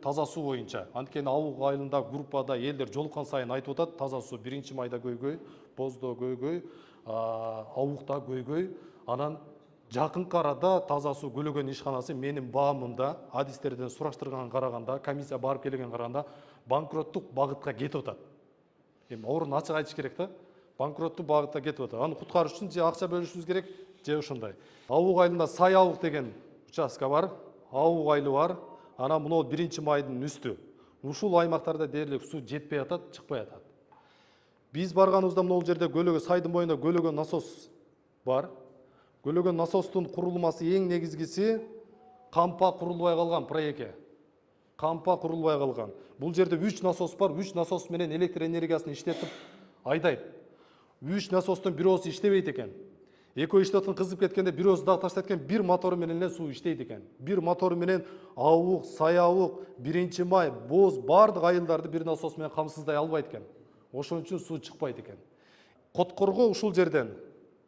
таза суу боюнча. Анткени ауыл айылында группада элдер жолуккан сайын айтып атат, таза суу 1-майда көйгөй, боздо көйгөй, ауукта көйгөй, анан жакынкы арада таза суу көлөгөн ишканасы менин баамымда, адистерден сураштырган караганда, комиссия барып келген караганда банкроттук багытка кетип атат. Эми орун ачык айтыш керек да. Банкроттук багытта кетип атат. Аны куткарыш үчүн же акча бөлүшүбүз керек, же ошондой. Ауыл айылында Сай ауыл деген участка бар, ауыл айылы бар. Анан мына 1-майдын үстү. Ушул аймактарда дээрлик суу жетпей атат, чыкпай атат. Биз барганыбызда могул жерде көлөгө, сайдын боюнда көлөгөн насос бар. Көлөгөн насостун курулмасы эң негизгиси кампа курулбай калган проекте. Кампа курулбай калган. Бул жерде 3 насос бар, 3 насос менен электр энергиясын иштетип айдайт. 3 насостун бирөөсү иштебейт экен. Экөө иштетип кызып кеткенде бирөөсү дагы таштайт экен, бир мотору менен эле суу иштейт экен. Бир мотору менен Ауык, Сай ауык, 1-май, Боз бардык айылдарды бир насос менен камсыздай албайт экен. Ошон үчүн суу чыкпайт экен. Коткорго ушул жерден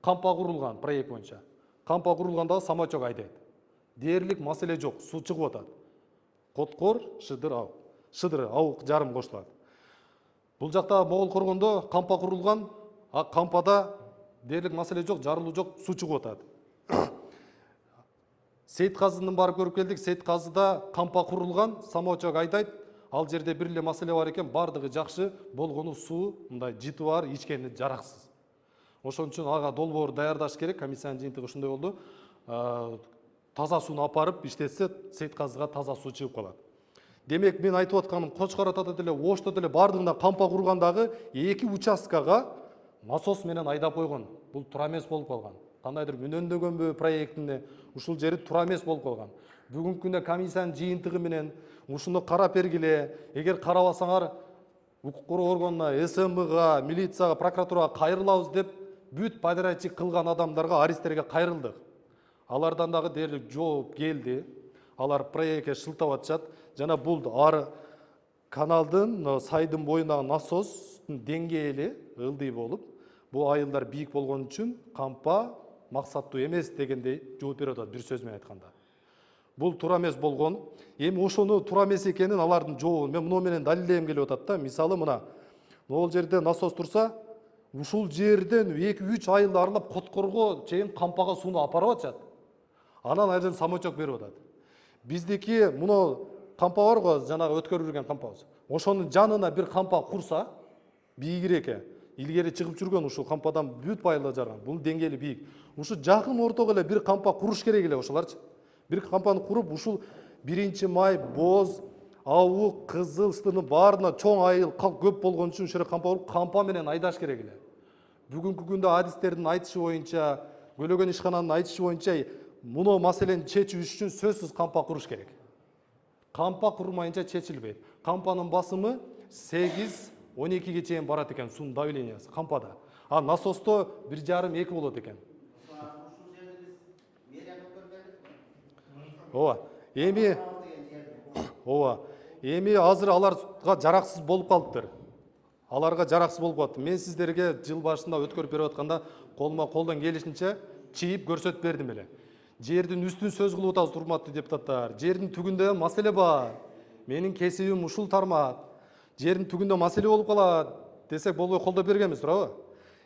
кампа курулган проект боюнча. Кампа курулганда самочок айдайт. Дээрлик маселе жок, суу чыгып атат. Коткор, Шыдыр ауык жарым кошулат. Бул жакта Могол Коргондо кампа курулган, а кампада дээрлик маселе жок, жарылуу жок, суу чыгып атат. Сейт Казыны барып көрүп келдик. Сейт Казыда кампа курулган, самочок айдайт. Ал жерде бир эле маселе бар экен, бардыгы жакшы, болгону суу мындай жыты бар, ичкени жараксыз. Ошон үчүн ага долбоор даярдаш керек. Комиссиянын жыйынтыгы ушундай болду. Таза сууну апарып иштетсе, Сейт Казыга таза суу чыгып калат. Демек, мен айтып атканым, Кочкор атада деле, Ошто деле бардыгында кампа кургандагы 2 участкага насос менен айдап койгон. Бул туура эмес болуп калган. Кандайдыр үнөндөгөнбү проектине ушул жери туура эмес болуп калган. Бүгүнкү күндө комиссиянын жыйынтыгы менен ушуну карап бергиле. Эгер карабасаңар, укук коргоо органына, СМБга, милицияга, прокуратурага кайрылабыз деп бүт подрядчик кылган адамдарга, аристтерге кайрылдык. Алардан дагы дээрлик жооп келди. Алар проектке шылтап атышат. Жана бул ар каналдын, сайдын боюндагы насостун деңгээли ылдый болуп, бул айылдар бийик болгон үчүн кампа максаттуу эмес дегендей жооп берип атат, бир сөз менен айтканда. Бул туура эмес болгон. Эми ошону туура эмес экенин алардын жообун мен муну менен далилдегим келип атат да. Мисалы мына могул жерде насос турса, ушул жерден 2-3 айылды аралап Коткорго чейин кампага сууну апарып атышат. Анан айдан самочок берип атат. Биздики муну кампа бар го, жанагы өткөрүп жүргөн кампабыз. Ошонун жанына бир кампа курса, бийигиреке. Илгери чыгып жүргөн ушул кампадан бүт байылда жарган. Бул деңгээли бийик. Ушу жакын ортого эле бир кампа куруш керек эле ошоларчы. Бир кампаны куруп, ушул 1-май, Боз, Ауык, Кызылстынын баарына чоң айыл көп болгон үчүн ушул кампа куруп, кампа менен айдаш керек эле. Бүгүнкү күндө адистердин айтышы боюнча, көлөгөн ишкананын айтышы боюнча, муну маселени чечүү үчүн сөзсүз кампа куруш керек. Кампа курмайынча чечилбейт. Кампанын басымы 8-12ге чейин барат экен, суунун давлениясы кампада. А насосто 1,5-2 болот экен. Эми азыр аларга жараксыз болуп калыптыр. Аларга жараксыз болуп калыптыр. Мен сиздерге жыл башында өткөрүп берип атканда колдон келишинче чийип көрсөтүп бердим эле. Жердин үстүн сөз кылып атабыз, урматтуу депутаттар. Жердин түгүндө маселе бар. Менин кесибим ушул тармак. Жердин түгүндө маселе болуп калат десек болбой колдоп бергенбиз, туурабы?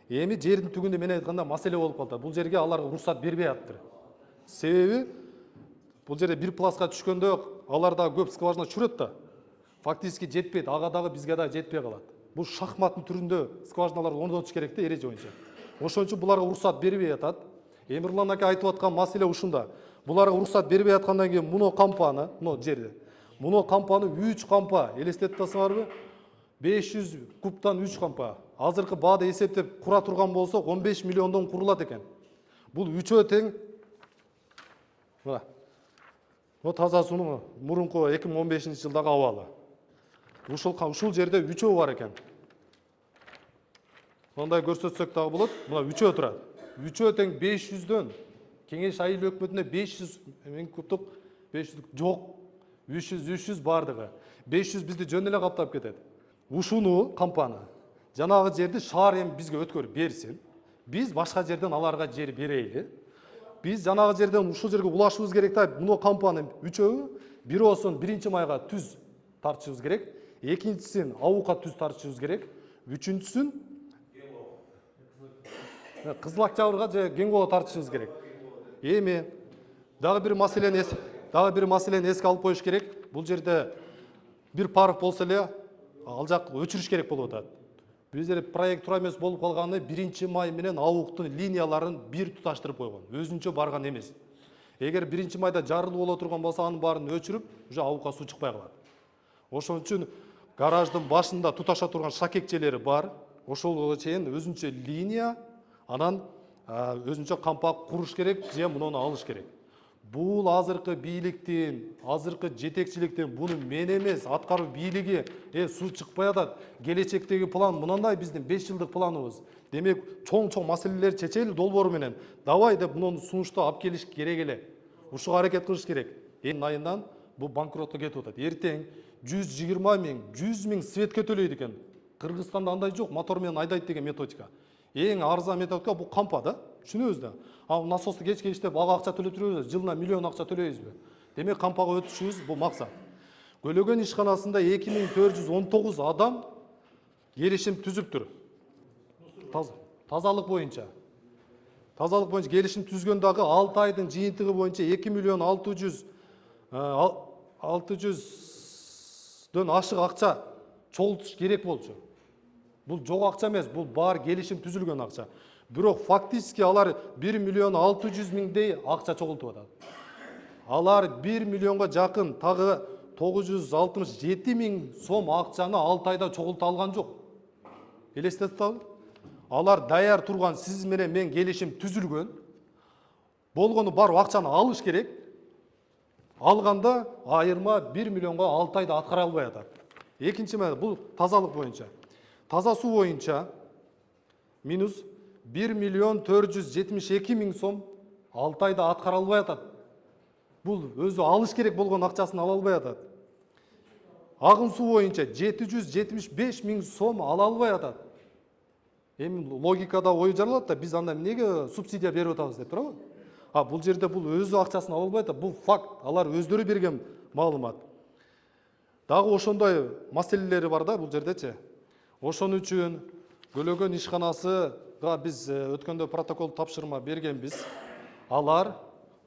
Эми жердин түгүндө мен айтканда маселе болуп калды. Бул жерге аларга уруксат бербей атыптыр. Себеби бул жерде бир пласка түшкөндө аларда көп скважина чүрөт да. Фактически жетпейт, ага дагы бизге дагы жетпей калат. Бул шахматтын түрүндө скважиналарды орнотуш керек да, эреже боюнча. Ошон үчүн буларга уруксат бербей атат. Эмирлан ака айтып аткан маселе ушунда. Буларга уруксат бербей аткандан кийин муну кампаны, муну жерде. Муну кампаны 3 кампа, элестетип атасыңарбы? 500 кубтан 3 кампа. Азыркы баада эсептеп кура турган болсо 15 миллиондон курулат экен. Бул үчөө тең. Мына. Бул таза суунун мурунку 2015-жылдагы абалы. Ушул жерде үчөө бар экен. Мындай көрсөтсөк дагы болот. Мына үчөө турат. Үчөө тең 500дөн. Кеңеш айыл өкмөтүнө 500 кубтук 500 жок. 300 бардыгы. 500 бизди жөн эле каптап кетет. Ушуну кампаны жанагы жерди шаар эми бизге өткөрүп берсин. Биз башка жерден аларга жер берейли. Биз жанагы жерден ушул жерге улашыбыз керек да. Муну кампаны үчөө бирөөсүн 1-майга түз тартышыбыз керек. Экинчисин абукка түз тартышыбыз керек. Үчүнчүсүн Кызыл Октябрга же Кеңгого тартышыбыз керек. Эми дагы бир маселени эске алып коюш керек. Бул жерде бир парк болсо эле ал жак өчүрүш керек болуп атат. Биздер проект туура эмес болуп калганы 1 май менен абуктун линияларын бир туташтырып койгон. Өзүнчө барган эмес. Эгер 1 майда жарылуу боло турган болсо анын баарын өчүрүп, уже абукка суу чыкпай калат. Ошон үчүн гараждын башында туташа турган шакекчелери бар. Ошолго чейин өзүнчө линия, анан өзүнчө кампак куруш керек же муну алыш керек. Бул азыркы бийликтин, азыркы жетекчиликтин буну мен эмес, аткаруу бийлиги, суу чыкпай атат. Келечектеги план мындай биздин 5 жылдык планыбыз. Демек, чоң маселелерди чечели долбоор менен. Давай деп муну сунушту алып келиш керек эле. Ушуга аракет кылыш керек. Айынан бул банкротко кетип атат. Эртең 120 миң, 100 миң светке төлөйт экен. Кыргызстанда андай жок, мотор менен айдайт деген методика. Эң арзан методика бул кампа да. Түшүнөбүз да. Ал насосту кеч-кечтеп ага акча төлөп жүрөбүз, жылына миллион акча төлөйбүзбү? Демек кампага өтүшүбүз бул максат. Көлөгөн ишканасында 2419 адам келишим түзүптүр. Тазалык боюнча. Тазалык боюнча келишим түзгөн дагы 6 айдын жыйынтыгы боюнча 2 миллион 600 ашык акча чогултуш керек болчу. Бул жок акча эмес, бул бар келишим түзүлгөн акча. Бирок фактически алар 1 миллион 600 миңдей акча чогултуп атат. Алар 1 миллионго жакын тагы 967 миң сом акчаны 6 айда чогулта алган жок. Элестетип атабы? Алар даяр турган сиз менен мен келишим түзүлгөн. Болгону барып акчаны алыш керек. Алганда айырма 1 миллионго 6 айда аткара албай атат. Экинчи маселе бул тазалык боюнча. Таза суу боюнча минус 1 миллион 472 миң сом 6 айда аткара албай атат. Бул өзү алыш керек болгон акчасын ала албай атат. Агын суу боюнча 775 миң сом ала албай атат. Эми логикада ой жаралат да, биз анда эмнеге субсидия берип атабыз деп туурабы? Бул жерде бул өзү акчасын ала албай атат. Бул факт. Алар өздөрү берген маалымат. Дагы ошондой маселелери бар да бул жердечи. Ошон үчүн Көлөгөн ишканасыга биз өткөндө протокол тапшырма бергенбиз. Алар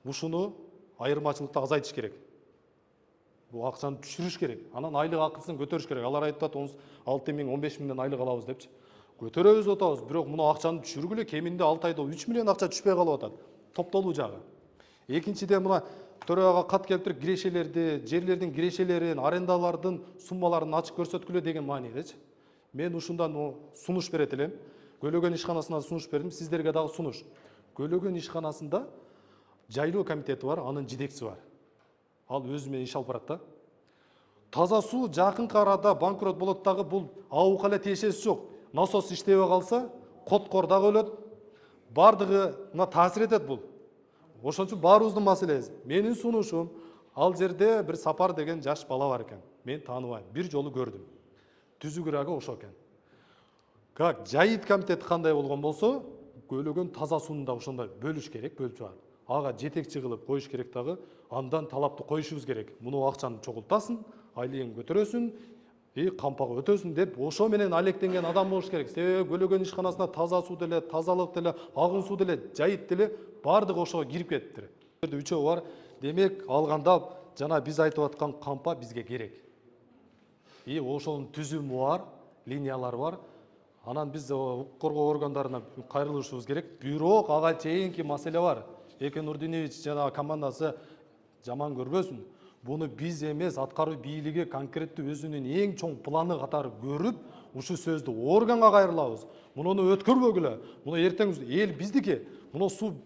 ушуну айырмачылыкты азайтыш керек. Бул акчаны түшүрүш керек. Анан айлык акысын көтөрүш керек. Алар айтып атат 16 миң, 15 миңден айлык алабыз депчи. Көтөрөбүз деп атабыз, бирок муну акчаны түшүргүлө кеминде 6 айда 3 миллион акча түшпөй калып атат. Топтолуу жагы. Экинчиден мына төрага кат келип туруп кирешелерди, жерлердин кирешелерин, арендалардын суммаларын ачык көрсөткүлө деген маанидечи. Мен ушундан сунуш берет элем. Көлөгөн ишканасына сунуш бердим, сиздерге дагы сунуш. Көлөгөн ишканасында жайлоо комитети бар, анын жетекчиси бар. Ал өзү менен иш алып барат да. Таза суу жакынкы арада банкрот болот дагы, бул абукка эле тиешеси жок. Насос иштебей калса, коткор дагы өлөт. Бардыгы мына таасир этет бул. Ошон үчүн баарыбыздын маселебиз. Менин сунушум, ал жерде бир Сапар деген жаш бала бар экен. Мен тааныбайм, бир жолу көрдүм. Түзүгүрагы ошо экен. Как жайыт комитети кандай болгон болсо, Көлөгөн таза сууну да ошондой бөлүш керек, бөлүп чыгат. Ага жетекчи кылып коюш керек дагы, андан талапты коюшубуз керек. Муну акчаны чогултасың, айлыгын көтөрөсүң, кампага өтөсүң деп ошо менен алектенген адам болуш керек. Себеби Көлөгөн ишканасына таза суу деле, тазалык деле, агын суу деле, жайыт деле бардыгы ошого кирип кетиптир. Үчөө бар. Демек алганда жана биз айтып аткан кампа бизге керек. Ошонун түзүмү бар, линиялар бар. Анан биз укук коргоо органдарына кайрылышыбыз керек. Бирок ага чейинки маселе бар. Экен Нурдинович жана командасы жаман көрбөсүн. Буну биз эмес, аткаруу бийлиги конкреттүү өзүнүн эң чоң планы катары көрүп, ушу сөздү органга кайрылабыз. Муну өткөрбөгүлө. Муну эртең эл биздики. Муну суу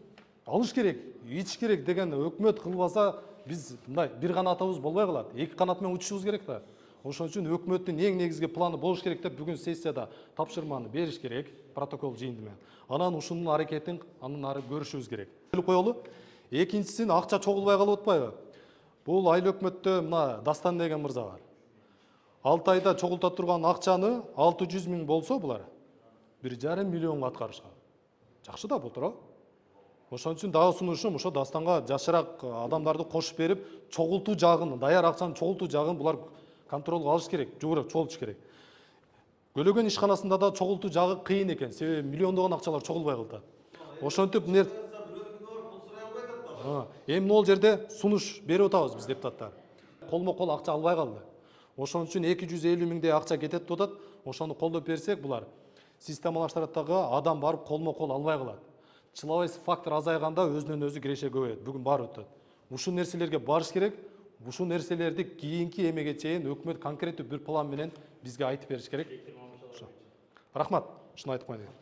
алыш керек, ичиш керек деген өкмөт кылбаса, биз мындай бир канатыбыз болбой калат. Эки канат менен учушубуз керек да. Ошон үчүн өкмөттүн эң негизги планы болуш керек деп бүгүн сессияда тапшырманы бериш керек, протокол жыйынтыгы менен. Анан ушунун аракетин андан ары көрүшүбүз керек. Коелу. Экинчисин акча чогулбай калып атпайбы? Бул айыл өкмөттө мына Дастан деген мырза бар. 6 айда чогулта турган акчаны 600 миң болсо булар 1,5 миллионго аткарышкан. Жакшы да бул туурабы? Ошон үчүн дагы сунушум ошо Дастанга жашыраак адамдарды кошуп берип, чогултуу жагын, даяр акчаны чогултуу жагын булар контролго алыш керек, жогору чогултуш керек. Көлөгөн ишканасында да чогултуу жагы кыйын экен, себеби миллиондогон акчалар чогулбай калды. Ошентип эми могул жерде сунуш берип атабыз биз депутаттар. Колмо кол акча албай калды. Ошон үчүн 250 миңдей акча кетет деп атат. Ошону колдоп берсек, булар системалаштырат дагы адам барып колмо кол албай калат. Человеческий фактор азайганда өзүнөн өзү киреше көбөйөт. Бүгүн баары өтөт. Ушул нерселерге барыш керек. Ушул нерселерди кийинки эмеге чейин өкмөт конкреттүү бир план менен бизге айтып бериш керек. Рахмат. Ушуну айтып коеюн.